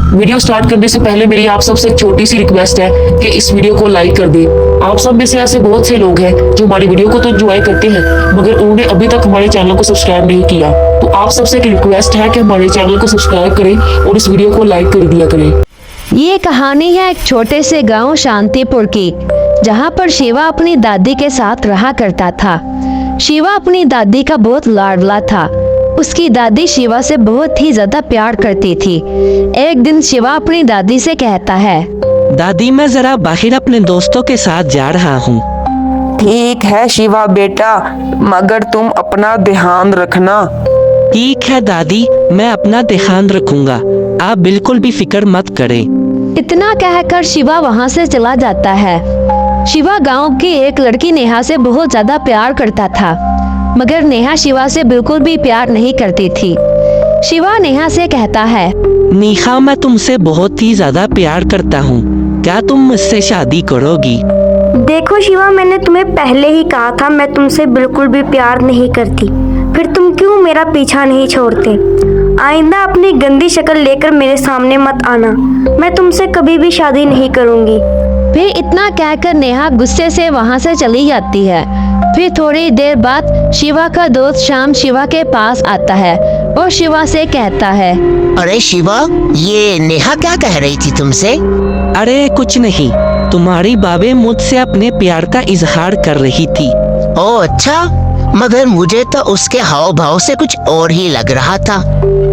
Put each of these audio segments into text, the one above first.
Video start करने से पहले मेरी आप सबसे एक छोटी सी रिक्वेस्ट है कि इस वीडियो को लाइक कर दें। आप सब में से ऐसे बहुत से लोग हैं जो हमारी वीडियो को तो एंजॉय करते हैं मगर उन्होंने अभी तक हमारे चैनल को सब्सक्राइब नहीं किया। तो आप सबसे एक रिक्वेस्ट है कि हमारे चैनल को सब्सक्राइब करें और इस वीडियो को लाइक कर दिया करें। ये कहानी है एक छोटे से गांव शांतिपुर की, जहां पर शिवा अपनी दादी के साथ रहा करता था। शिवा अपनी दादी का बहुत लाडला था। उसकी दादी शिवा से बहुत ही ज्यादा प्यार करती थी। एक दिन शिवा अपनी दादी से कहता है, दादी मैं जरा बाहर अपने दोस्तों के साथ जा रहा हूँ। ठीक है शिवा बेटा, मगर तुम अपना ध्यान रखना। ठीक है दादी, मैं अपना ध्यान रखूंगा, आप बिल्कुल भी फिक्र मत करें। इतना कहकर शिवा वहां से चला जाता है। शिवा गांव की एक लड़की नेहा से बहुत ज्यादा प्यार करता था, मगर नेहा शिवा से बिल्कुल भी प्यार नहीं करती थी। शिवा नेहा से कहता है, नेहा मैं तुमसे बहुत ही ज्यादा प्यार करता हूँ, क्या तुम मुझसे शादी करोगी? देखो शिवा, मैंने तुम्हें पहले ही कहा था मैं तुमसे बिल्कुल भी प्यार नहीं करती, फिर तुम क्यों मेरा पीछा नहीं छोड़ते? आइंदा अपनी गंदी शक्ल लेकर मेरे सामने मत आना, मैं तुमसे कभी भी शादी नहीं करूंगी। फिर इतना कहकर नेहा गुस्से से वहां से चली जाती है। फिर थोड़ी देर बाद शिवा का दोस्त श्याम शिवा के पास आता है और शिवा से कहता है, अरे शिवा, ये नेहा क्या कह रही थी तुमसे? अरे कुछ नहीं, तुम्हारी बाबे मुझसे अपने प्यार का इजहार कर रही थी। ओह अच्छा, मगर मुझे तो उसके हाव भाव से कुछ और ही लग रहा था।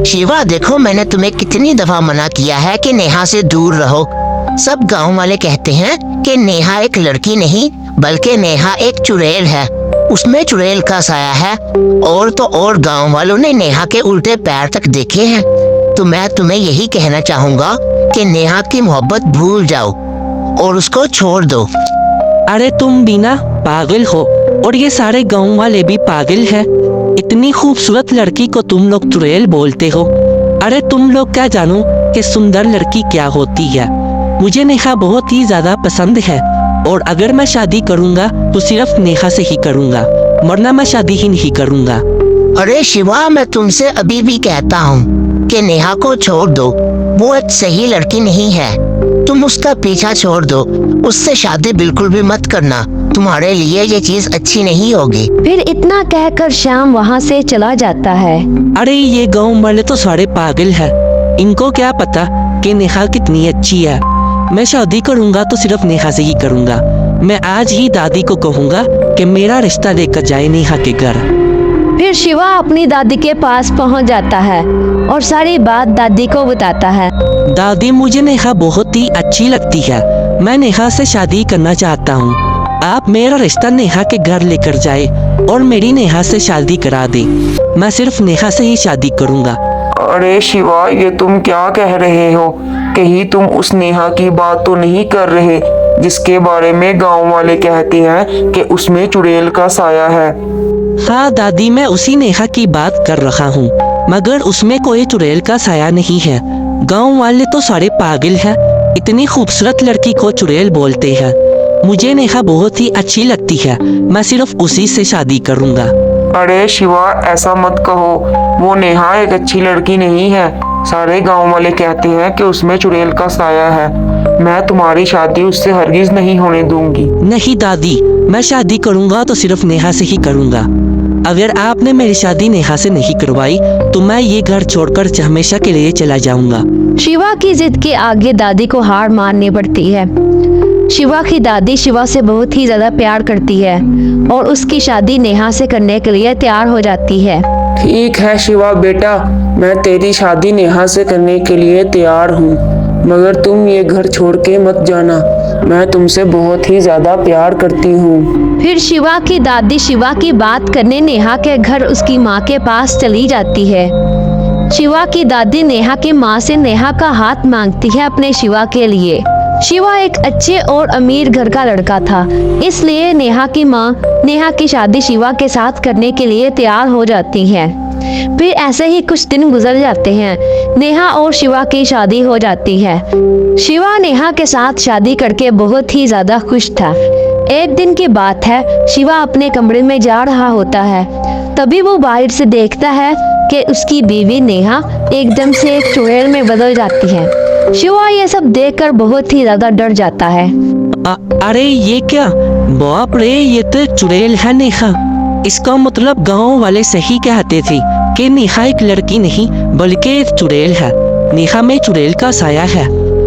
शिवा देखो, मैंने तुम्हें कितनी दफा मना किया है कि नेहा से दूर रहो। सब गांव वाले कहते हैं कि नेहा एक लड़की नहीं बल्कि नेहा एक चुड़ैल है, उसमें चुड़ैल का साया है। और तो और गांव वालों ने नेहा के उल्टे पैर तक देखे हैं। तो मैं तुम्हें यही कहना चाहूंगा कि नेहा की मोहब्बत भूल जाओ और उसको छोड़ दो। अरे तुम भी ना पागल हो, और ये सारे गांव वाले भी पागल हैं। इतनी खूबसूरत लड़की को तुम लोग चुड़ैल बोलते हो। अरे तुम लोग क्या जानो कि सुंदर लड़की क्या होती है। मुझे नेहा बहुत ही ज्यादा पसंद है, और अगर मैं शादी करूंगा तो सिर्फ नेहा से ही करूंगा, वरना मैं शादी ही नहीं करूंगा। अरे शिवा, मैं तुमसे अभी भी कहता हूँ कि नेहा को छोड़ दो, वो एक सही लड़की नहीं है। तुम उसका पीछा छोड़ दो, उससे शादी बिल्कुल भी मत करना, तुम्हारे लिए ये चीज अच्छी नहीं होगी। फिर इतना कहकर श्याम वहां से चला जाता है। अरे ये गांव वाले तो सारे पागल हैं, इनको क्या पता कि नेहा कितनी अच्छी है। मैं शादी करूंगा तो सिर्फ नेहा से ही करूंगा। मैं आज ही दादी को कहूंगा कि मेरा रिश्ता लेकर जाए नेहा के घर। फिर शिवा अपनी दादी के पास पहुंच जाता है और सारी बात दादी को बताता है। दादी मुझे नेहा बहुत ही अच्छी लगती है, मैं नेहा से शादी करना चाहता हूँ। आप मेरा रिश्ता नेहा के घर लेकर जाए और मेरी नेहा से शादी करा दे। मैं सिर्फ नेहा से ही शादी करूंगा। अरे शिवा, ये तुम क्या कह रहे हो? कहीं तुम उस नेहा की बात तो नहीं कर रहे जिसके बारे में गांव वाले कहते हैं कि उसमें चुड़ैल का साया है? हाँ दादी, मैं उसी नेहा की बात कर रहा हूँ, मगर उसमें कोई चुड़ैल का साया नहीं है। गांव वाले तो सारे पागल हैं, इतनी खूबसूरत लड़की को चुड़ैल बोलते हैं। मुझे नेहा बहुत ही अच्छी लगती है, मैं सिर्फ उसी से शादी करूंगा। अरे शिवा, ऐसा मत कहो, वो नेहा एक अच्छी लड़की नहीं है। सारे गांव वाले कहते हैं कि उसमें चुड़ैल का साया है। मैं तुम्हारी शादी उससे हरगिज नहीं होने दूंगी। नहीं दादी, मैं शादी करूंगा तो सिर्फ नेहा से ही करूंगा। अगर आपने मेरी शादी नेहा से नहीं करवाई तो मैं ये घर छोड़कर हमेशा के लिए चला जाऊंगा। शिवा की जिद के आगे दादी को हार माननी पड़ती है। शिवा की दादी शिवा से बहुत ही ज्यादा प्यार करती है और उसकी शादी नेहा से करने के लिए तैयार हो जाती है। ठीक है शिवा बेटा, मैं तेरी शादी नेहा से करने के लिए तैयार हूँ, मगर तुम ये घर छोड़ के मत जाना, मैं तुमसे बहुत ही ज्यादा प्यार करती हूँ। फिर शिवा की दादी शिवा की बात करने नेहा के घर उसकी माँ के पास चली जाती है। शिवा की दादी नेहा की माँ से नेहा का हाथ मांगती है अपने शिवा के लिए। शिवा एक अच्छे और अमीर घर का लड़का था, इसलिए नेहा की माँ नेहा की शादी शिवा के साथ करने के लिए तैयार हो जाती है। फिर ऐसे ही कुछ दिन गुजर जाते हैं। नेहा और शिवा की शादी हो जाती है। शिवा नेहा के साथ शादी करके बहुत ही ज्यादा खुश था। एक दिन की बात है, शिवा अपने कमरे में जा रहा होता है, तभी वो बाहर से देखता है कि उसकी बीवी नेहा एकदम से एक चुड़ैल में बदल जाती है शिवा ये सब देखकर बहुत ही ज्यादा डर जाता है। अरे ये क्या, बाप रे, ये तो चुड़ैल है नेहा। इसका मतलब गांव वाले सही कहते थे कि नेहा एक लड़की नहीं बल्कि एक चुड़ैल है। नेहा में चुड़ैल का साया है।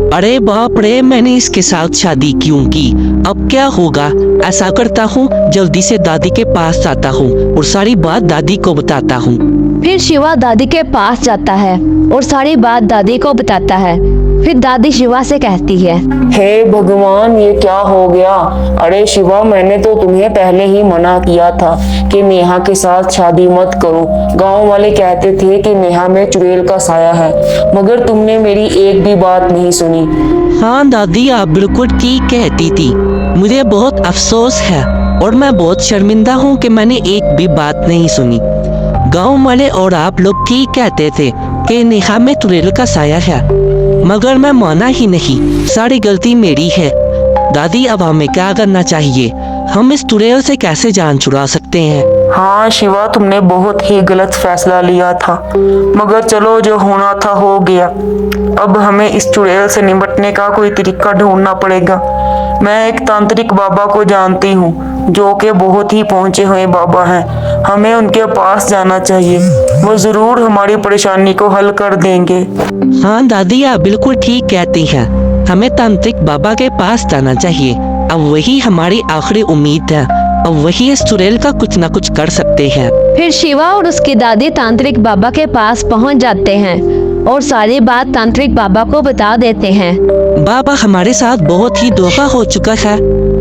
अरे बाप रे, मैंने इसके साथ शादी क्यों की? अब क्या होगा? ऐसा करता हूँ, जल्दी से दादी के पास जाता हूँ और सारी बात दादी को बताता हूँ। फिर शिवा दादी के पास जाता है और सारी बात दादी को बताता है। फिर दादी शिवा से कहती है, हे भगवान, ये क्या हो गया? अरे शिवा, मैंने तो तुम्हें पहले ही मना किया था कि नेहा के साथ शादी मत करो। गांव वाले कहते थे कि नेहा में चुड़ैल का साया है, मगर तुमने मेरी एक भी बात नहीं सुनी। हाँ दादी, आप बिल्कुल ठीक कहती थी। मुझे बहुत अफसोस है और मैं बहुत शर्मिंदा हूँ कि मैंने एक भी बात नहीं सुनी। गांव वाले और आप लोग ठीक कहते थे कि नेहा में चुड़ैल का साया है, मगर मैं माना ही नहीं। सारी गलती मेरी है। दादी, अब हमें क्या करना चाहिए? हम इस चुड़ैल से कैसे जान छुड़ा सकते हैं? हाँ शिवा, तुमने बहुत ही गलत फैसला लिया था, मगर चलो, जो होना था हो गया। अब हमें इस चुड़ैल से निपटने का कोई तरीका ढूंढना पड़ेगा। मैं एक तांत्रिक बाबा को जानती हूँ जो कि बहुत ही पहुंचे हुए बाबा हैं। हमें उनके पास जाना चाहिए, वो जरूर हमारी परेशानी को हल कर देंगे। हाँ दादी, आप बिल्कुल ठीक कहती हैं। हमें तांत्रिक बाबा के पास जाना चाहिए। अब वही हमारी आखिरी उम्मीद है। अब वही इस चुड़ैल का कुछ न कुछ कर सकते हैं। फिर शिवा और उसकी दादी तांत्रिक बाबा के पास पहुंच जाते हैं और सारी बात तांत्रिक बाबा को बता देते हैं। बाबा, हमारे साथ बहुत ही धोखा हो चुका है।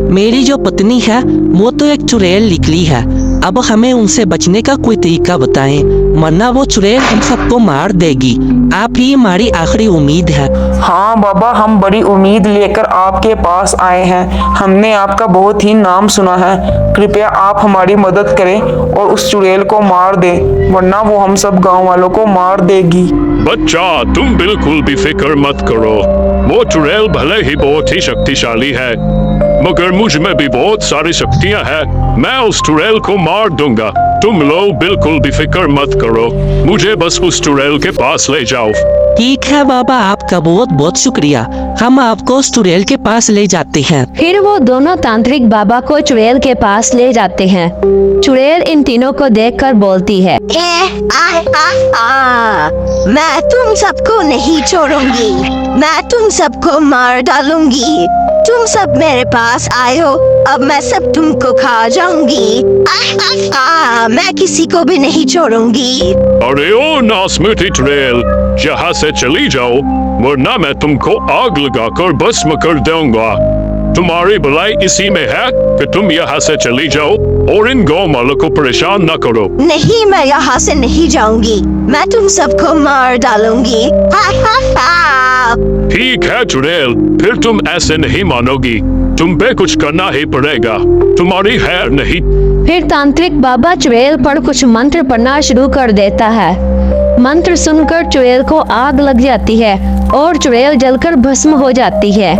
मेरी जो पत्नी है वो तो एक चुड़ैल निकली है। अब हमें उनसे बचने का कोई तरीका बताएं, वरना वो चुड़ैल हम सबको मार देगी। आप ही हमारी आखिरी उम्मीद है। हाँ बाबा, हम बड़ी उम्मीद लेकर आपके पास आए हैं। हमने आपका बहुत ही नाम सुना है। कृपया आप हमारी मदद करें और उस चुड़ैल को मार दें, वरना वो हम सब गांव वालों को मार देगी। बच्चा, तुम बिल्कुल भी फिक्र मत करो। वो चुड़ैल भले ही बहुत ही शक्तिशाली है, मगर मुझ में भी बहुत सारी शक्तियां हैं। मैं उस चुड़ैल को मार दूंगा। तुम लोग बिल्कुल भी फिक्र मत करो, मुझे बस उस चुड़ैल के पास ले जाओ। ठीक है बाबा, आपका बहुत बहुत शुक्रिया। हम आपको उस चुड़ैल के पास ले जाते हैं। फिर वो दोनों तांत्रिक बाबा को चुड़ैल के पास ले जाते हैं। चुड़ैल इन तीनों को देखकर बोलती है, मैं तुम सबको नहीं छोड़ूंगी। मैं तुम सबको मार डालूंगी। तुम सब मेरे पास आए हो, अब मैं सब तुमको खा जाऊंगी। मैं किसी को भी नहीं छोड़ूंगी। अरे ओ नासमती चुड़ैल, यहाँ से चली जाओ, वरना मैं तुमको आग लगाकर भस्म कर दूंगा। तुम्हारी भलाई इसी में है कि तुम यहाँ से चली जाओ और इन गाँव वालों को परेशान न करो। नहीं, मैं यहाँ से नहीं जाऊंगी। मैं तुम सबको मार डालूंगी। ठीक है चुड़ैल, फिर तुम ऐसे नहीं मानोगी। तुम पे कुछ करना ही पड़ेगा, तुम्हारी खैर नहीं। फिर तांत्रिक बाबा चुड़ैल पर कुछ मंत्र पढ़ना शुरू कर देता है। मंत्र सुनकर चुड़ैल को आग लग जाती है और चुड़ैल जलकर भस्म हो जाती है।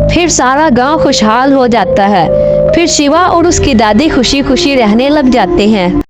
फिर सारा गांव खुशहाल हो जाता है। फिर शिवा और उसकी दादी खुशी खुशी रहने लग जाते हैं।